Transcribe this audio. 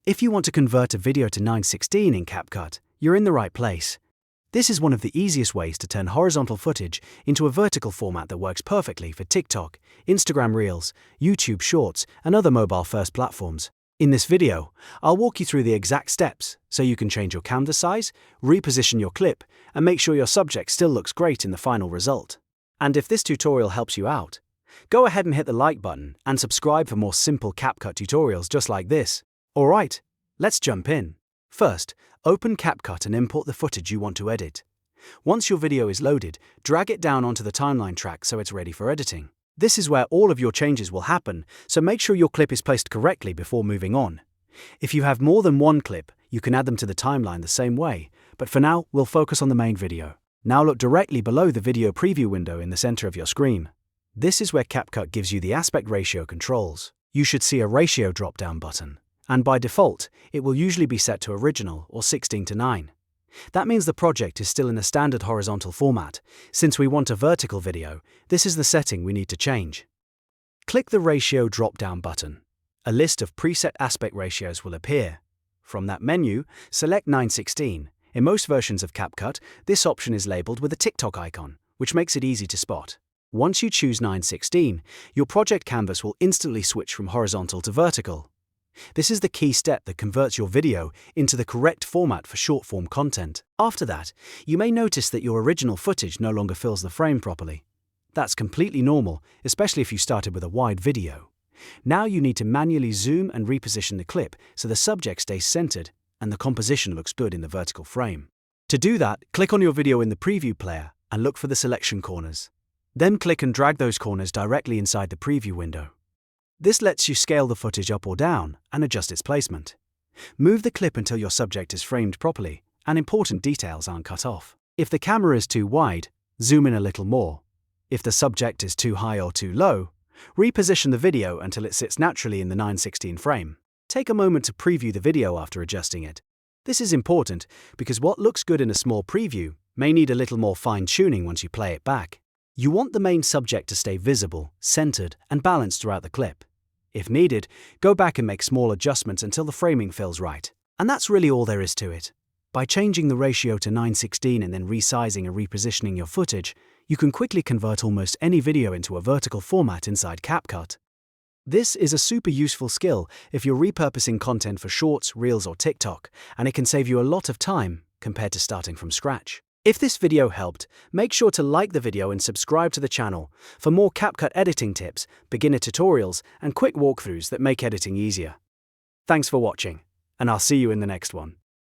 If you want to convert a video to 9:16 in CapCut, you're in the right place. This is one of the easiest ways to turn horizontal footage into a vertical format that works perfectly for TikTok, Instagram Reels, YouTube Shorts, and other mobile-first platforms. In this video, I'll walk you through the exact steps so you can change your canvas size, reposition your clip, and make sure your subject still looks great in the final result. And if this tutorial helps you out, go ahead and hit the like button and subscribe for more simple CapCut tutorials just like this. Alright, let's jump in. First, open CapCut and import the footage you want to edit. Once your video is loaded, drag it down onto the timeline track so it's ready for editing. This is where all of your changes will happen, so make sure your clip is placed correctly before moving on. If you have more than one clip, you can add them to the timeline the same way, but for now, we'll focus on the main video. Now look directly below the video preview window in the center of your screen. This is where CapCut gives you the aspect ratio controls. You should see a ratio drop-down button, and by default, it will usually be set to original or 16:9. That means the project is still in a standard horizontal format. Since we want a vertical video, this is the setting we need to change. Click the ratio drop-down button. A list of preset aspect ratios will appear. From that menu, select 9:16. In most versions of CapCut, this option is labeled with a TikTok icon, which makes it easy to spot. Once you choose 9:16, your project canvas will instantly switch from horizontal to vertical. This is the key step that converts your video into the correct format for short-form content. After that, you may notice that your original footage no longer fills the frame properly. That's completely normal, especially if you started with a wide video. Now you need to manually zoom and reposition the clip so the subject stays centered and the composition looks good in the vertical frame. To do that, click on your video in the preview player and look for the selection corners. Then click and drag those corners directly inside the preview window. This lets you scale the footage up or down and adjust its placement. Move the clip until your subject is framed properly and important details aren't cut off. If the camera is too wide, zoom in a little more. If the subject is too high or too low, reposition the video until it sits naturally in the 9:16 frame. Take a moment to preview the video after adjusting it. This is important because what looks good in a small preview may need a little more fine-tuning once you play it back. You want the main subject to stay visible, centered, and balanced throughout the clip. If needed, go back and make small adjustments until the framing feels right. And that's really all there is to it. By changing the ratio to 9:16 and then resizing and repositioning your footage, you can quickly convert almost any video into a vertical format inside CapCut. This is a super useful skill if you're repurposing content for Shorts, Reels, or TikTok, and it can save you a lot of time compared to starting from scratch. If this video helped, make sure to like the video and subscribe to the channel for more CapCut editing tips, beginner tutorials, and quick walkthroughs that make editing easier. Thanks for watching, and I'll see you in the next one.